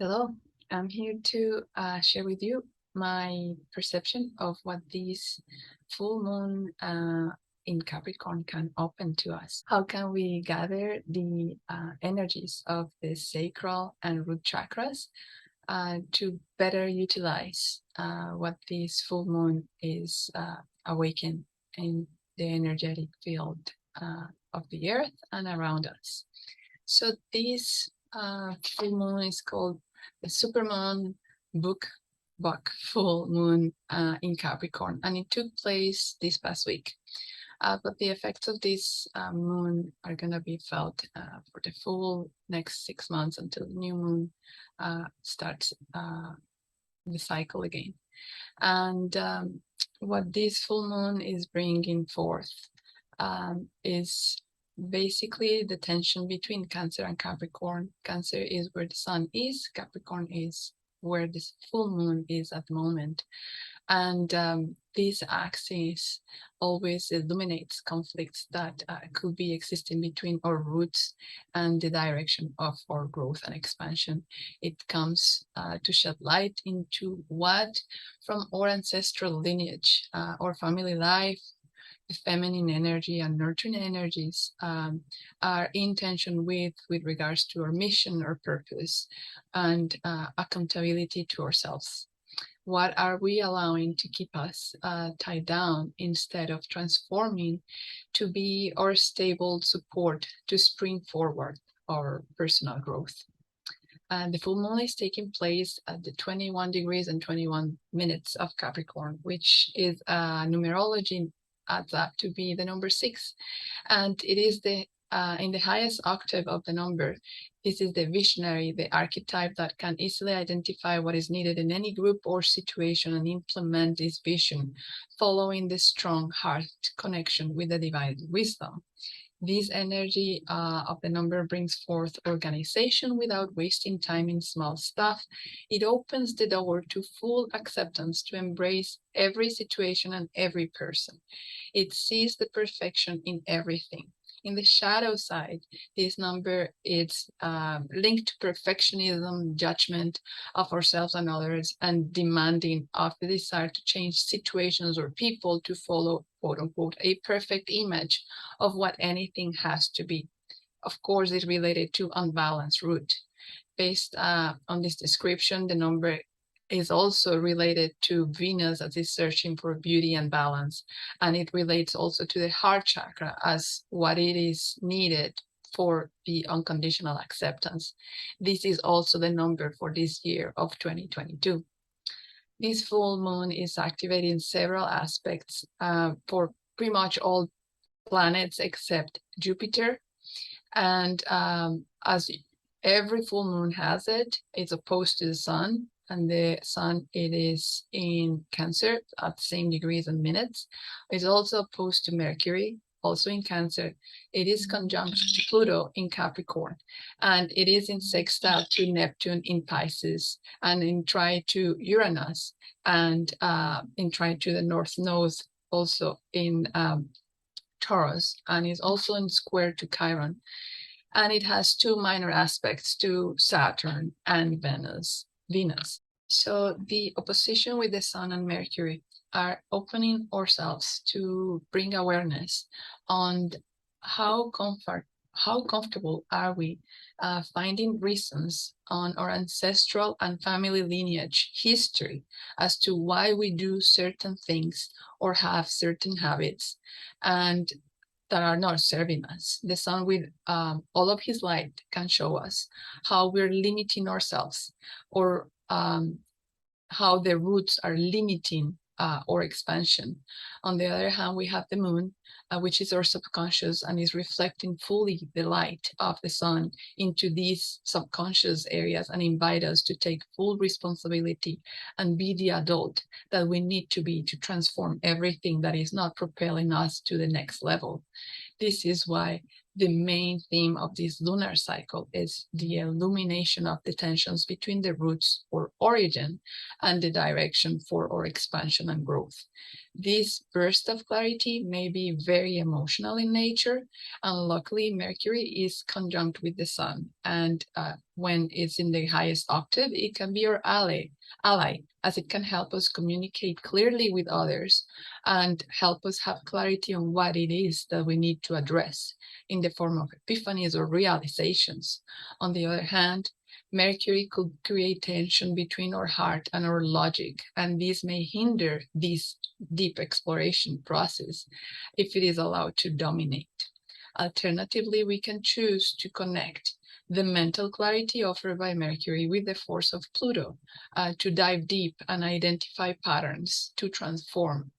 Hello, I'm here to share with you my perception of what this full moon in Capricorn can open to us. How can we gather the energies of the sacral and root chakras to better utilize what this full moon is awakened in the energetic field of the earth and around us. So this full moon is called the Supermoon Buck Full Moon in Capricorn, and it took place this past week. But the effects of this moon are going to be felt for the full next 6 months until the new moon starts the cycle again. And what this full moon is bringing forth is basically the tension between Cancer and Capricorn. Cancer is where the sun is, Capricorn is where this full moon is at the moment. And this axis always illuminates conflicts that could be existing between our roots and the direction of our growth and expansion. It comes to shed light into what from our ancestral lineage, our family life, the feminine energy and nurturing energies are in tension with regards to our mission or purpose and accountability to ourselves. What are we allowing to keep us tied down instead of transforming to be our stable support to spring forward our personal growth? And the full moon is taking place at the 21 degrees and 21 minutes of Capricorn, which is numerology adds up to be the number 6, and it is the in the highest octave of the number. This is the visionary, the archetype that can easily identify what is needed in any group or situation and implement this vision, following the strong heart connection with the divine wisdom. This energy of the number brings forth organization without wasting time in small stuff. It opens the door to full acceptance, to embrace every situation and every person. It sees the perfection in everything. In the shadow side, this number is linked to perfectionism, judgment of ourselves and others, and demanding of the desire to change situations or people to follow, quote unquote, a perfect image of what anything has to be. Of course, it's related to unbalanced root. Based on this description, the number is also related to Venus as is searching for beauty and balance. And it relates also to the heart chakra as what it is needed for the unconditional acceptance. This is also the number for this year of 2022. This full moon is activating several aspects for pretty much all planets except Jupiter. And as every full moon has it, it's opposed to the sun. And the sun, it is in Cancer at the same degrees and minutes. It's also opposed to Mercury, also in Cancer. It is conjunct to Pluto in Capricorn, and it is in sextile to Neptune in Pisces, and in trine to Uranus, and in trine to the North Node also in Taurus, and is also in square to Chiron. And it has 2 minor aspects to Saturn and Venus. So the opposition with the sun and Mercury are opening ourselves to bring awareness on how comfortable are we finding reasons on our ancestral and family lineage history as to why we do certain things or have certain habits and that are not serving us. The sun with all of his light can show us how we're limiting ourselves, or how the roots are limiting our expansion. On the other hand, we have the moon, which is our subconscious and is reflecting fully the light of the sun into these subconscious areas and invite us to take full responsibility and be the adult that we need to be to transform everything that is not propelling us to the next level. This is why the main theme of this lunar cycle is the illumination of the tensions between the roots or origin and the direction for our expansion and growth. This burst of clarity may be very emotional in nature, and luckily Mercury is conjunct with the Sun, and when it's in the highest octave, it can be your ally, as it can help us communicate clearly with others and help us have clarity on what it is that we need to address in the form of epiphanies or realizations. On the other hand, Mercury could create tension between our heart and our logic, and this may hinder this deep exploration process if it is allowed to dominate. Alternatively, we can choose to connect the mental clarity offered by Mercury with the force of Pluto to dive deep and identify patterns to transform.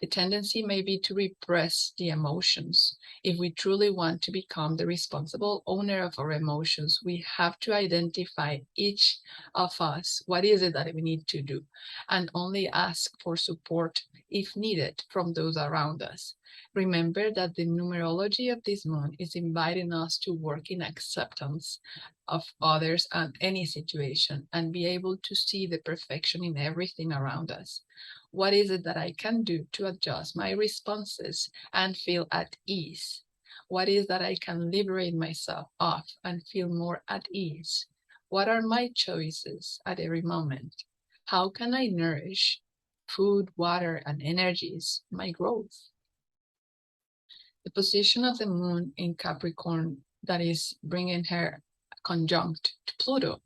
The tendency may be to repress the emotions. If we truly want to become the responsible owner of our emotions, we have to identify each of us, what is it that we need to do, and only ask for support if needed from those around us. Remember that the numerology of this moon is inviting us to work in acceptance of others and any situation and be able to see the perfection in everything around us. What is it that I can do to adjust my responses and feel at ease? What is that I can liberate myself of and feel more at ease? What are my choices at every moment? How can I nourish food, water, and energies my growth? The position of the moon in Capricorn that is bringing her conjunct to Pluto,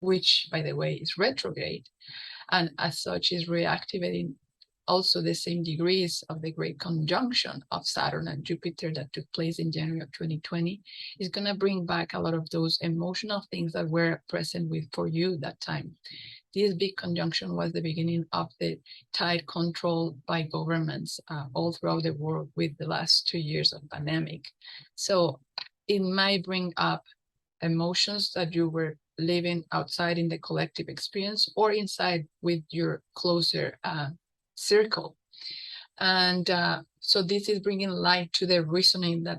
which, by the way, is retrograde, and as such is reactivating also the same degrees of the great conjunction of Saturn and Jupiter that took place in January of 2020, is going to bring back a lot of those emotional things that were present for you that time. This big conjunction was the beginning of the tight control by governments all throughout the world with the last 2 years of pandemic. So it might bring up emotions that you were living outside in the collective experience or inside with your closer circle. And so this is bringing light to the reasoning that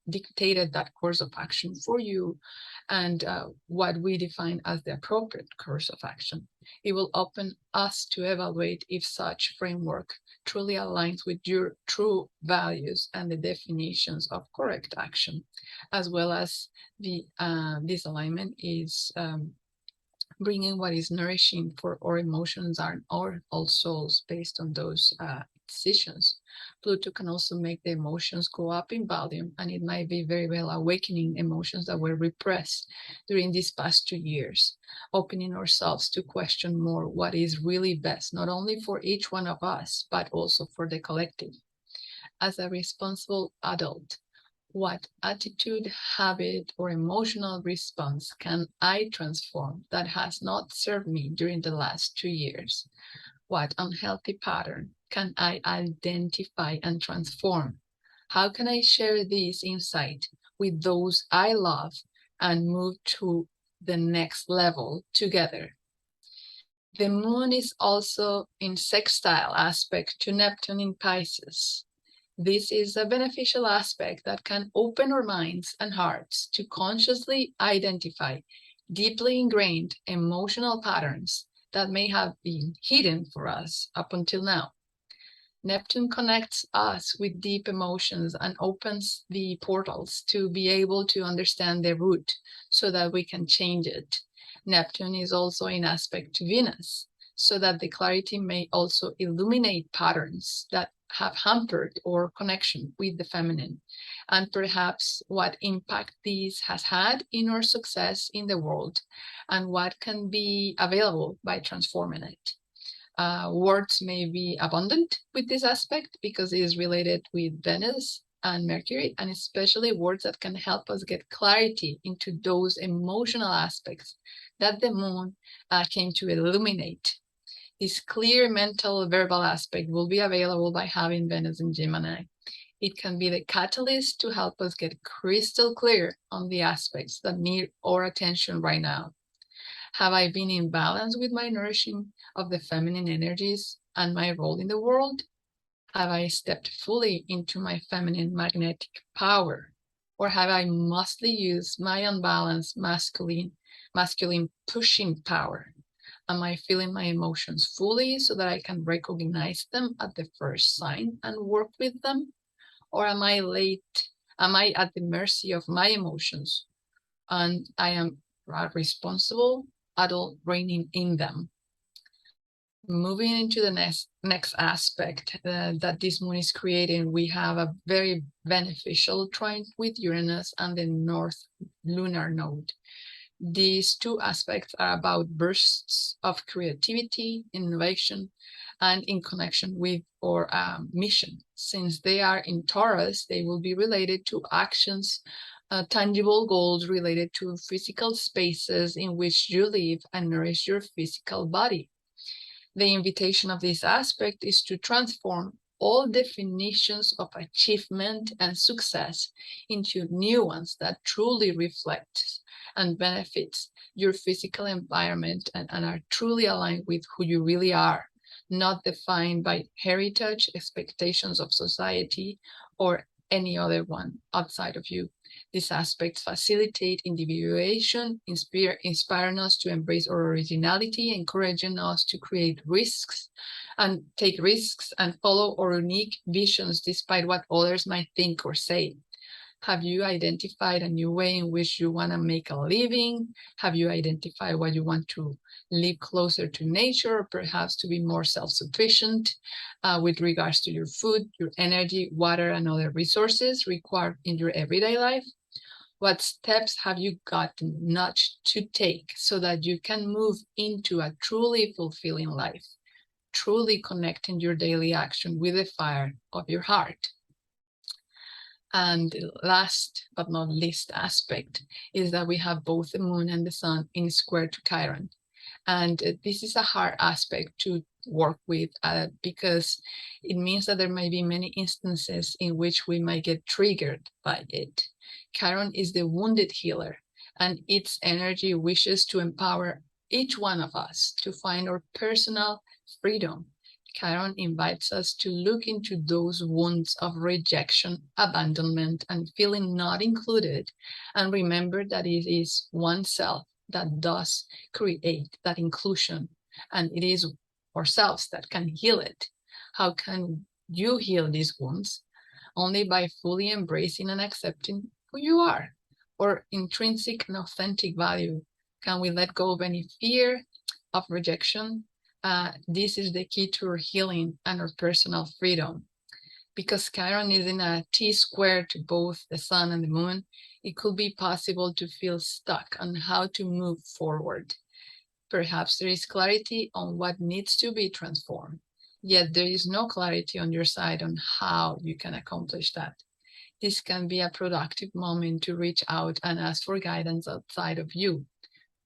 dictated that course of action for you and what we define as the appropriate course of action. It will open us to evaluate if such framework truly aligns with your true values and the definitions of correct action, as well as this alignment is bringing what is nourishing for our emotions and our souls based on those decisions. Pluto can also make the emotions go up in volume, and it might be very well awakening emotions that were repressed during these past 2 years, opening ourselves to question more what is really best, not only for each one of us, but also for the collective. As a responsible adult, what attitude, habit, or emotional response can I transform that has not served me during the last 2 years? What unhealthy pattern can I identify and transform? How can I share this insight with those I love and move to the next level together? The moon is also in sextile aspect to Neptune in Pisces. This is a beneficial aspect that can open our minds and hearts to consciously identify deeply ingrained emotional patterns that may have been hidden for us up until now. Neptune connects us with deep emotions and opens the portals to be able to understand the root so that we can change it. Neptune is also in aspect to Venus, so that the clarity may also illuminate patterns that have hampered our connection with the feminine, and perhaps what impact this has had in our success in the world, and what can be available by transforming it. Words may be abundant with this aspect because it is related with Venus and Mercury, and especially words that can help us get clarity into those emotional aspects that the moon came to illuminate. This clear mental verbal aspect will be available by having Venus in Gemini. It can be the catalyst to help us get crystal clear on the aspects that need our attention right now. Have I been in balance with my nourishing of the feminine energies and my role in the world? Have I stepped fully into my feminine magnetic power? Or have I mostly used my unbalanced masculine pushing power? Am I feeling my emotions fully so that I can recognize them at the first sign and work with them? Or am I late? Am I at the mercy of my emotions and I am a responsible adult reigning in them? Moving into the next aspect that this moon is creating, we have a very beneficial trine with Uranus and the North Lunar Node. These two aspects are about bursts of creativity, innovation, and in connection with our mission. Since they are in Taurus, they will be related to actions, tangible goals related to physical spaces in which you live and nourish your physical body. The invitation of this aspect is to transform all definitions of achievement and success into new ones that truly reflect and benefits your physical environment and are truly aligned with who you really are, not defined by heritage, expectations of society, or any other one outside of you. These aspects facilitate individuation, inspiring us to embrace our originality, encouraging us to take risks and follow our unique visions despite what others might think or say. Have you identified a new way in which you want to make a living? Have you identified what you want to live closer to nature, or perhaps to be more self-sufficient with regards to your food, your energy, water, and other resources required in your everyday life? What steps have you gotten nudged to take so that you can move into a truly fulfilling life, truly connecting your daily action with the fire of your heart? And the last but not least aspect is that we have both the moon and the sun in square to Chiron. And this is a hard aspect to work with because it means that there might be many instances in which we might get triggered by it. Chiron is the wounded healer, and its energy wishes to empower each one of us to find our personal freedom. Chiron invites us to look into those wounds of rejection, abandonment, and feeling not included, and remember that it is oneself that does create that inclusion, and it is ourselves that can heal it. How can you heal these wounds? Only by fully embracing and accepting who you are, or intrinsic and authentic value. Can we let go of any fear of rejection? This is the key to our healing and our personal freedom. Because Chiron is in a T-square to both the sun and the moon, it could be possible to feel stuck on how to move forward. Perhaps there is clarity on what needs to be transformed, yet there is no clarity on your side on how you can accomplish that. This can be a productive moment to reach out and ask for guidance outside of you.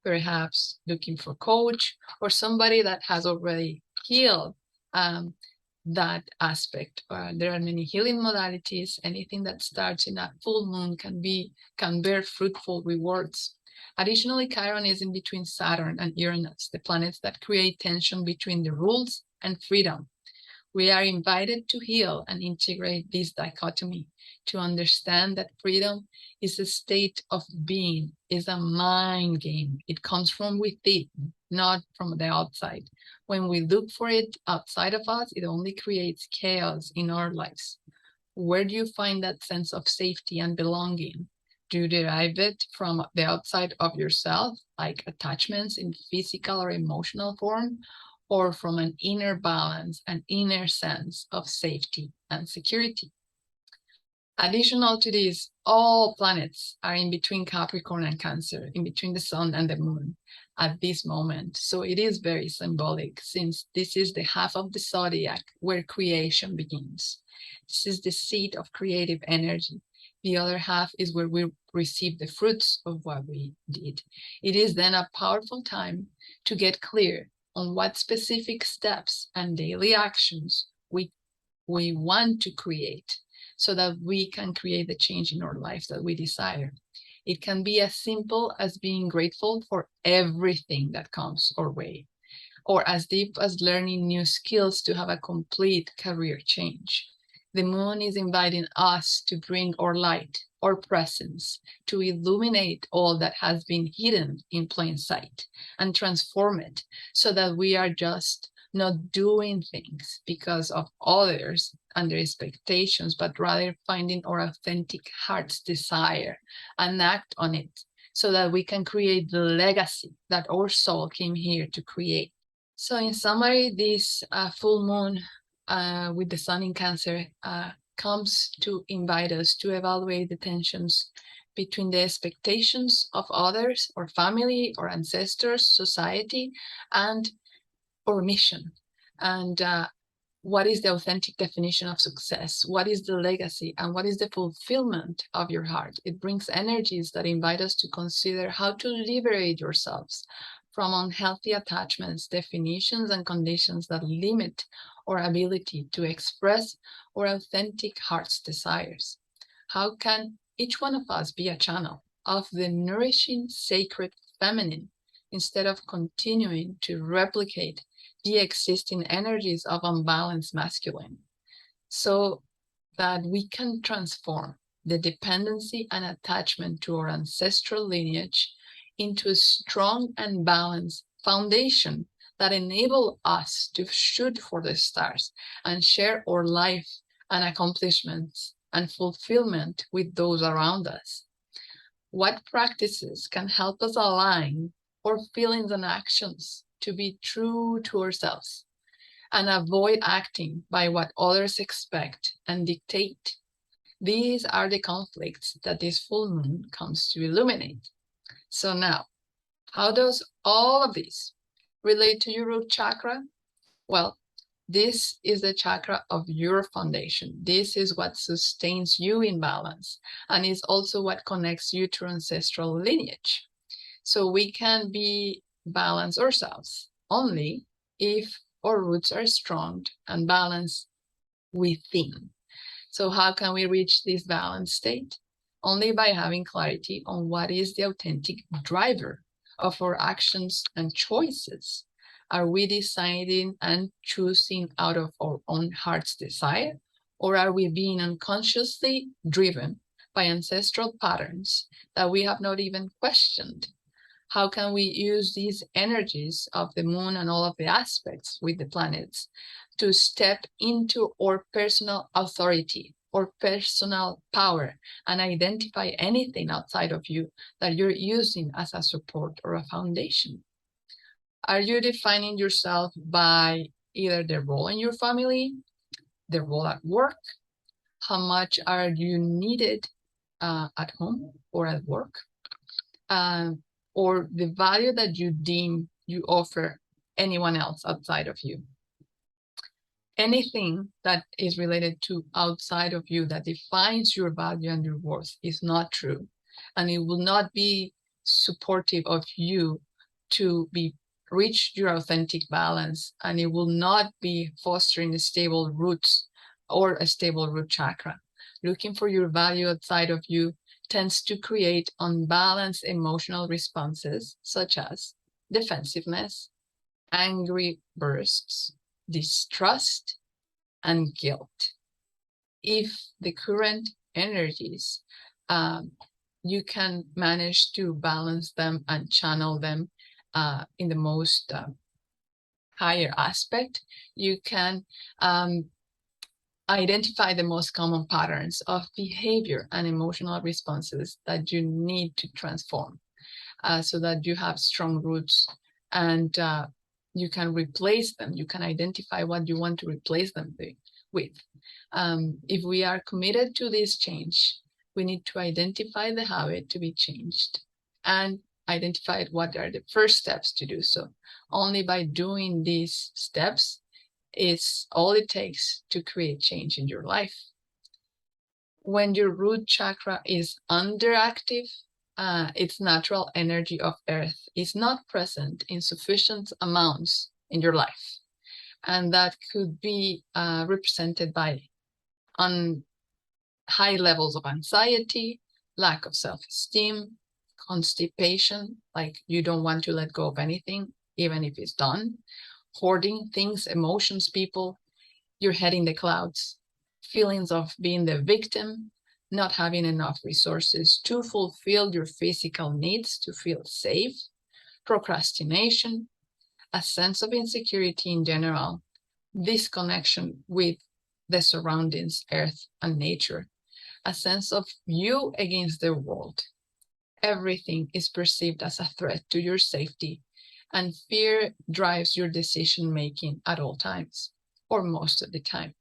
Perhaps looking for a coach or somebody that has already healed that aspect. There are many healing modalities. Anything that starts in a full moon can bear fruitful rewards. Additionally, Chiron is in between Saturn and Uranus, the planets that create tension between the rules and freedom. We are invited to heal and integrate this dichotomy, to understand that freedom is a state of being, is a mind game. It comes from within, not from the outside. When we look for it outside of us, it only creates chaos in our lives. Where do you find that sense of safety and belonging? Do you derive it from the outside of yourself, like attachments in physical or emotional form, or from an inner balance, an inner sense of safety and security? Additional to this, all planets are in between Capricorn and Cancer, in between the sun and the moon at this moment. So it is very symbolic, since this is the half of the zodiac where creation begins. This is the seat of creative energy. The other half is where we receive the fruits of what we did. It is then a powerful time to get clear on what specific steps and daily actions we want to create, so that we can create the change in our lives that we desire. It can be as simple as being grateful for everything that comes our way, or as deep as learning new skills to have a complete career change. The moon is inviting us to bring our light, our presence, to illuminate all that has been hidden in plain sight and transform it so that we are just not doing things because of others and their expectations, but rather finding our authentic heart's desire and act on it so that we can create the legacy that our soul came here to create. So in summary, this full moon with the sun in Cancer comes to invite us to evaluate the tensions between the expectations of others or family or ancestors, society, and our mission. And what is the authentic definition of success? What is the legacy? And what is the fulfillment of your heart? It brings energies that invite us to consider how to liberate yourselves from unhealthy attachments, definitions, and conditions that limit our ability to express our authentic heart's desires. How can each one of us be a channel of the nourishing, sacred feminine instead of continuing to replicate the existing energies of unbalanced masculine, so that we can transform the dependency and attachment to our ancestral lineage into a strong and balanced foundation that enable us to shoot for the stars and share our life and accomplishments and fulfillment with those around us. What practices can help us align our feelings and actions to be true to ourselves and avoid acting by what others expect and dictate? These are the conflicts that this full moon comes to illuminate. So now, how does all of this relate to your root chakra? Well, this is the chakra of your foundation. This is what sustains you in balance and is also what connects you to ancestral lineage. So we can be balanced ourselves only if our roots are strong and balanced within. So how can we reach this balanced state? Only by having clarity on what is the authentic driver of our actions and choices. Are we deciding and choosing out of our own heart's desire, or are we being unconsciously driven by ancestral patterns that we have not even questioned? How can we use these energies of the moon and all of the aspects with the planets to step into our personal authority or personal power and identify anything outside of you that you're using as a support or a foundation? Are you defining yourself by either the role in your family, the role at work, how much are you needed at home or at work, or the value that you deem you offer anyone else outside of you? Anything that is related to outside of you that defines your value and your worth is not true, and it will not be supportive of you to reach your authentic balance, and it will not be fostering stable roots or a stable root chakra. Looking for your value outside of you tends to create unbalanced emotional responses such as defensiveness, angry bursts, distrust, and guilt. If the current energies, you can manage to balance them and channel them in the most higher aspect, you can identify the most common patterns of behavior and emotional responses that you need to transform so that you have strong roots, and you can replace them. You can identify what you want to replace them with. If we are committed to this change, we need to identify the habit to be changed and identify what are the first steps to do so. Only by doing these steps is all it takes to create change in your life. When your root chakra is underactive, its natural energy of earth is not present in sufficient amounts in your life. And that could be represented by high levels of anxiety, lack of self-esteem, constipation, like you don't want to let go of anything, even if it's done, hoarding things, emotions, people, your head in the clouds, feelings of being the victim, not having enough resources to fulfill your physical needs to feel safe, procrastination, a sense of insecurity in general, disconnection with the surroundings, earth and nature, a sense of you against the world. Everything is perceived as a threat to your safety, and fear drives your decision making at all times, or most of the time.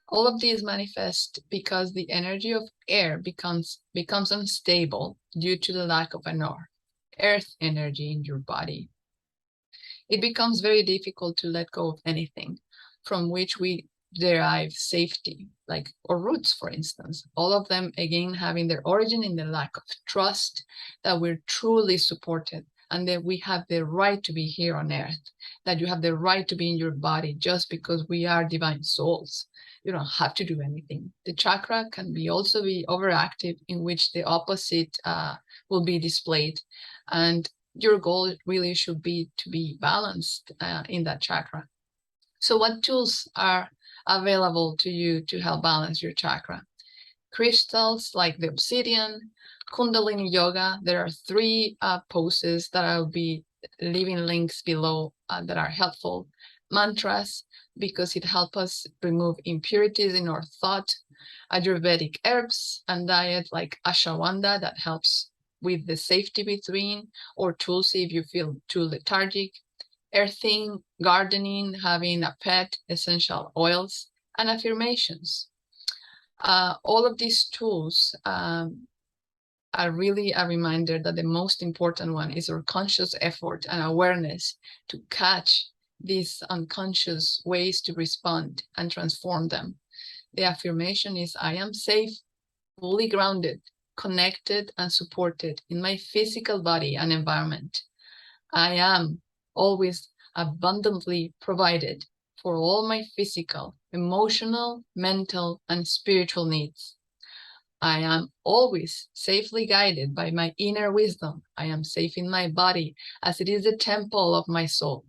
All of these manifest because the energy of air becomes unstable due to the lack of an earth energy in your body. It becomes very difficult to let go of anything from which we derive safety, like our roots, for instance. All of them, again, having their origin in the lack of trust that we're truly supported and that we have the right to be here on earth, that you have the right to be in your body just because we are divine souls. You don't have to do anything. The chakra can also be overactive, in which the opposite will be displayed. And your goal really should be to be balanced in that chakra. So what tools are available to you to help balance your chakra? Crystals like the obsidian, Kundalini yoga. There are 3 poses that I'll be leaving links below that are helpful. Mantras, because it helps us remove impurities in our thought. Ayurvedic herbs and diet like ashwagandha that helps with the safety between, or tulsi if you feel too lethargic. Earthing, gardening, having a pet, essential oils, and affirmations. All of these tools are really a reminder that the most important one is our conscious effort and awareness to catch these unconscious ways to respond and transform them. The affirmation is, I am safe, fully grounded, connected, and supported in my physical body and environment. I am always abundantly provided for all my physical, emotional, mental, and spiritual needs. I am always safely guided by my inner wisdom. I am safe in my body, as it is the temple of my soul.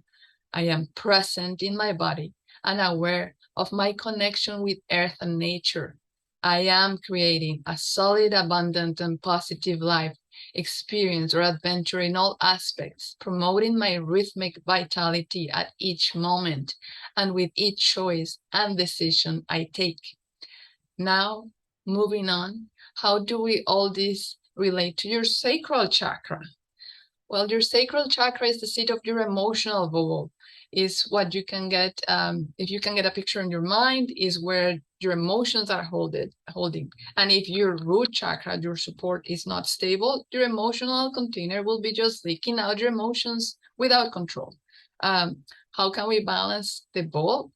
I am present in my body and aware of my connection with earth and nature. I am creating a solid, abundant, and positive life experience or adventure in all aspects, promoting my rhythmic vitality at each moment and with each choice and decision I take. Now, moving on, how do we all this relate to your sacral chakra? Well, your sacral chakra is the seat of your emotional bubble, is what you can get, if you can get a picture in your mind, is where your emotions are holding. And if your root chakra, your support, is not stable, your emotional container will be just leaking out your emotions without control. How can we balance the both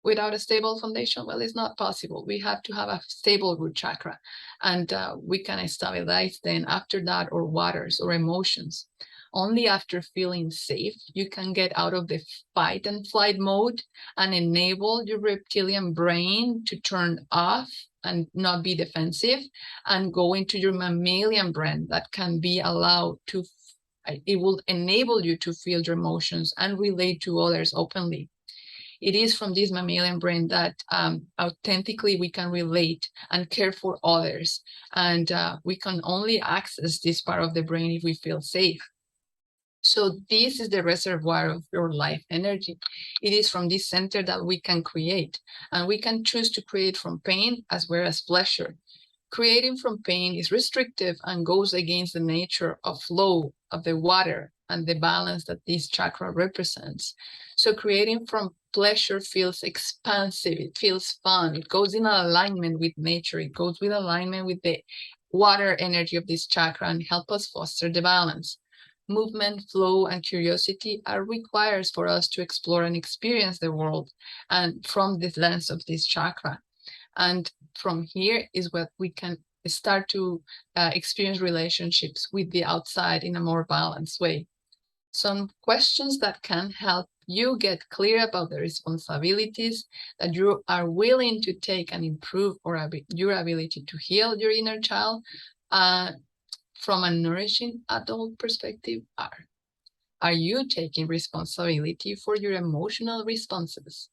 without a stable foundation? Well, it's not possible. We have to have a stable root chakra, and we can stabilize then after that our waters or emotions. Only after feeling safe, you can get out of the fight and flight mode and enable your reptilian brain to turn off and not be defensive and go into your mammalian brain that can be allowed to, it will enable you to feel your emotions and relate to others openly. It is from this mammalian brain that authentically we can relate and care for others. And we can only access this part of the brain if we feel safe. So this is the reservoir of your life energy. It is from this center that we can create, and we can choose to create from pain as well as pleasure. Creating from pain is restrictive and goes against the nature of flow of the water and the balance that this chakra represents. So creating from pleasure feels expansive, it feels fun, it goes in alignment with nature, it goes with alignment with the water energy of this chakra and help us foster the balance. Movement, flow, and curiosity are required for us to explore and experience the world, and from the lens of this chakra. And from here is what we can start to experience relationships with the outside in a more balanced way. Some questions that can help you get clear about the responsibilities that you are willing to take and improve your ability to heal your inner child from a nourishing adult perspective are you taking responsibility for your emotional responses?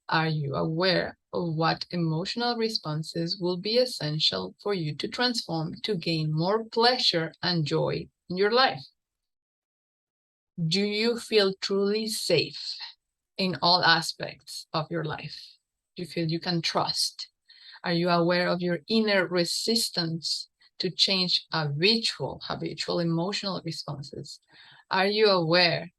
Are you aware of what emotional responses will be essential for you to transform to gain more pleasure and joy in your life? Do you feel truly safe in all aspects of your life? Do you feel you can trust? Are you aware of your inner resistance to change habitual emotional responses? Are you aware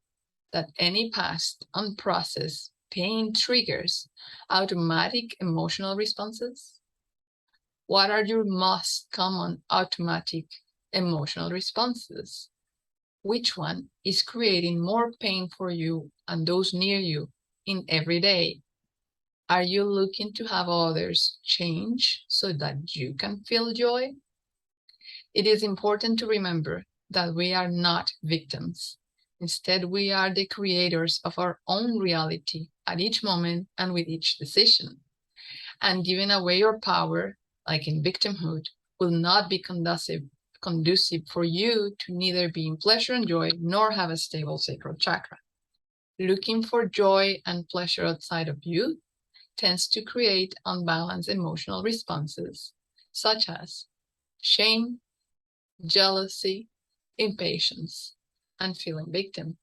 that any past unprocessed pain triggers automatic emotional responses? What are your most common automatic emotional responses? Which one is creating more pain for you and those near you in every day? Are you looking to have others change so that you can feel joy? It is important to remember that we are not victims. Instead, we are the creators of our own reality at each moment and with each decision. And giving away your power, like in victimhood, will not be conducive for you to neither be in pleasure and joy nor have a stable sacral chakra. Looking for joy and pleasure outside of you tends to create unbalanced emotional responses, such as shame, jealousy, impatience, and feeling victim.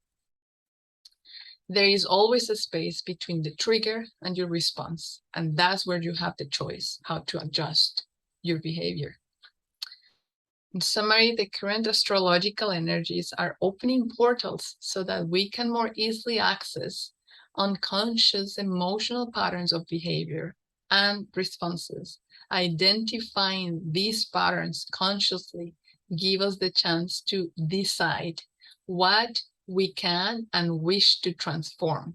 There is always a space between the trigger and your response, and that's where you have the choice how to adjust your behavior. In summary, the current astrological energies are opening portals so that we can more easily access unconscious emotional patterns of behavior and responses. Identifying these patterns consciously give us the chance to decide what we can and wish to transform.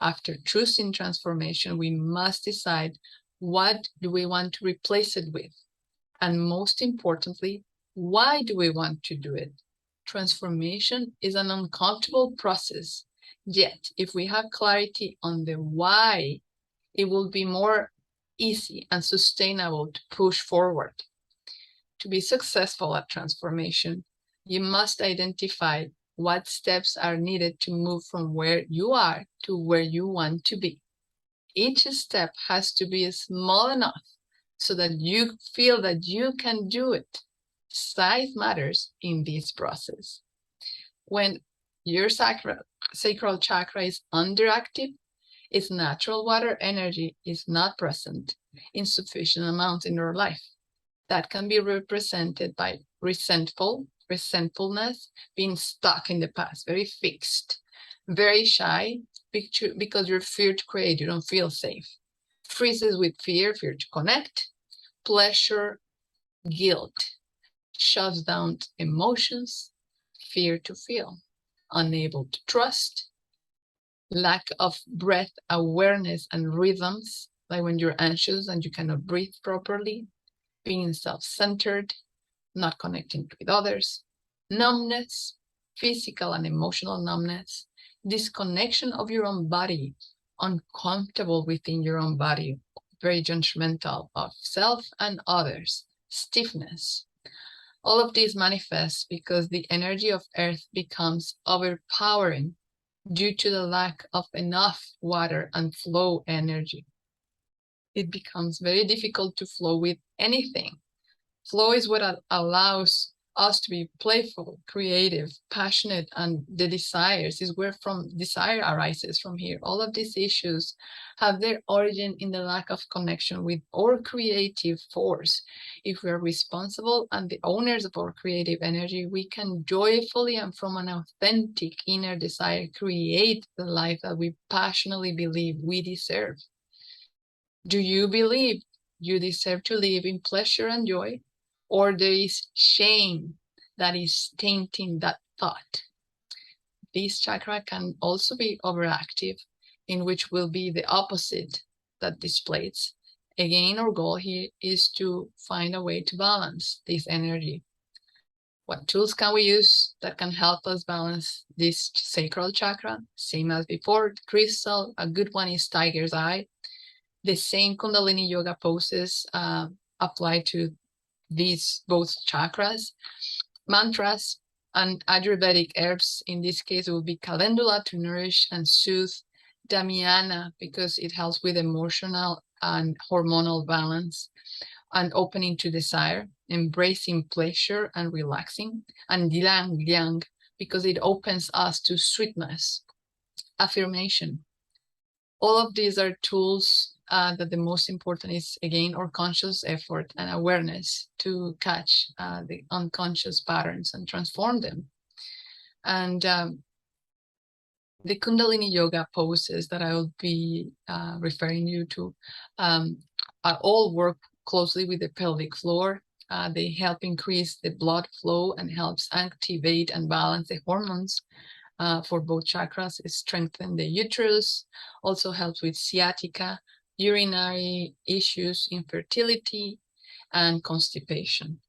After choosing transformation, we must decide what do we want to replace it with, and most importantly, why do we want to do it? Transformation is an uncomfortable process, yet if we have clarity on the why, it will be more easy and sustainable to push forward. To be successful at transformation, you must identify what steps are needed to move from where you are to where you want to be. Each step has to be small enough so that you feel that you can do it. Size matters in this process. When your sacral chakra is underactive, its natural water energy is not present in sufficient amounts in your life. That can be represented by resentfulness, being stuck in the past, very fixed, very shy, because you're fear to create, you don't feel safe. Freezes with fear to connect, pleasure, guilt, shuts down emotions, fear to feel, unable to trust, lack of breath awareness and rhythms, like when you're anxious and you cannot breathe properly, being self-centered, not connecting with others, numbness, physical and emotional numbness, disconnection of your own body, uncomfortable within your own body, very judgmental of self and others, stiffness. All of these manifest because the energy of Earth becomes overpowering due to the lack of enough water and flow energy. It becomes very difficult to flow with anything. Flow is what allows us to be playful, creative, passionate, and the desires is where from desire arises from here. All of these issues have their origin in the lack of connection with our creative force. If we are responsible and the owners of our creative energy, we can joyfully and from an authentic inner desire create the life that we passionately believe we deserve. Do you believe you deserve to live in pleasure and joy? Or there is shame that is tainting that thought? This chakra can also be overactive, in which will be the opposite that displays. Again, our goal here is to find a way to balance this energy. What tools can we use that can help us balance this sacral chakra? Same as before, the crystal, a good one is tiger's eye. The same Kundalini yoga poses apply to these both chakras. Mantras and Ayurvedic herbs, in this case, it will be calendula to nourish and soothe, Damiana because it helps with emotional and hormonal balance and opening to desire, embracing pleasure and relaxing, and Ylang Yang because it opens us to sweetness, affirmation. All of these are tools that the most important is, again, our conscious effort and awareness to catch the unconscious patterns and transform them. And the Kundalini yoga poses that I will be referring you to all work closely with the pelvic floor. They help increase the blood flow and helps activate and balance the hormones for both chakras. It strengthens the uterus, also helps with sciatica, urinary issues, infertility, and constipation.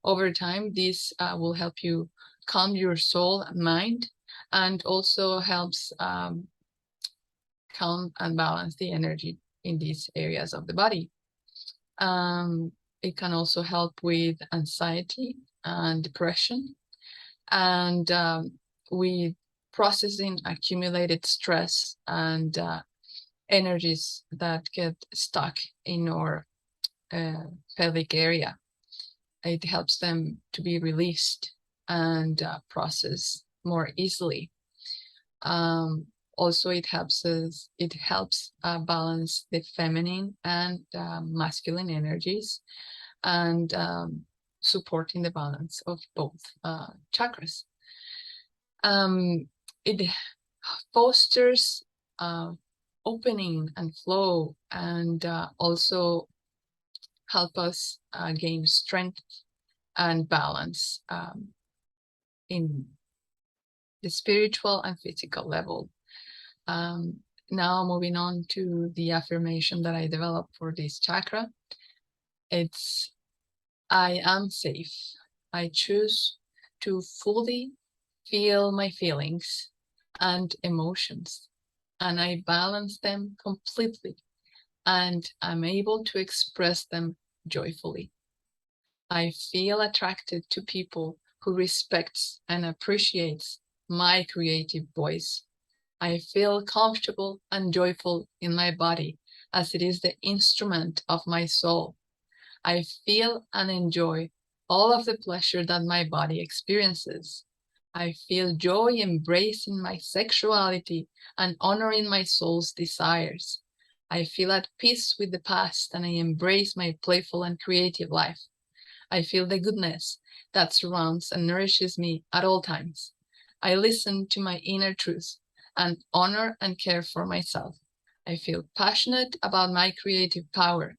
Over time, this will help you calm your soul and mind, and also helps calm and balance the energy in these areas of the body. It can also help with anxiety and depression, and with processing accumulated stress and energies that get stuck in our pelvic area. It helps them to be released and processed more easily. Also, it helps balance the feminine and masculine energies, and supporting the balance of both chakras. It fosters opening and flow, and also help us gain strength and balance in the spiritual and physical level. Now moving on to the affirmation that I developed for this chakra. It's, I am safe. I choose to fully feel my feelings and emotions, and I balance them completely, and I'm able to express them joyfully. I feel attracted to people who respects and appreciates my creative voice. I feel comfortable and joyful in my body, as it is the instrument of my soul. I feel and enjoy all of the pleasure that my body experiences. I feel joy embracing my sexuality and honoring my soul's desires. I feel at peace with the past, and I embrace my playful and creative life. I feel the goodness that surrounds and nourishes me at all times. I listen to my inner truth and honor and care for myself. I feel passionate about my creative power.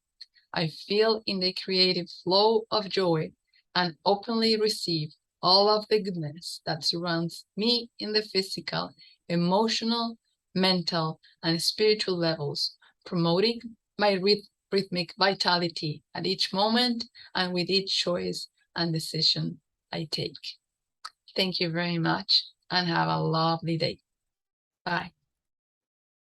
I feel in the creative flow of joy and openly receive all of the goodness that surrounds me in the physical, emotional, mental, and spiritual levels, promoting my rhythmic vitality at each moment and with each choice and decision I take. Thank you very much, and have a lovely day. Bye.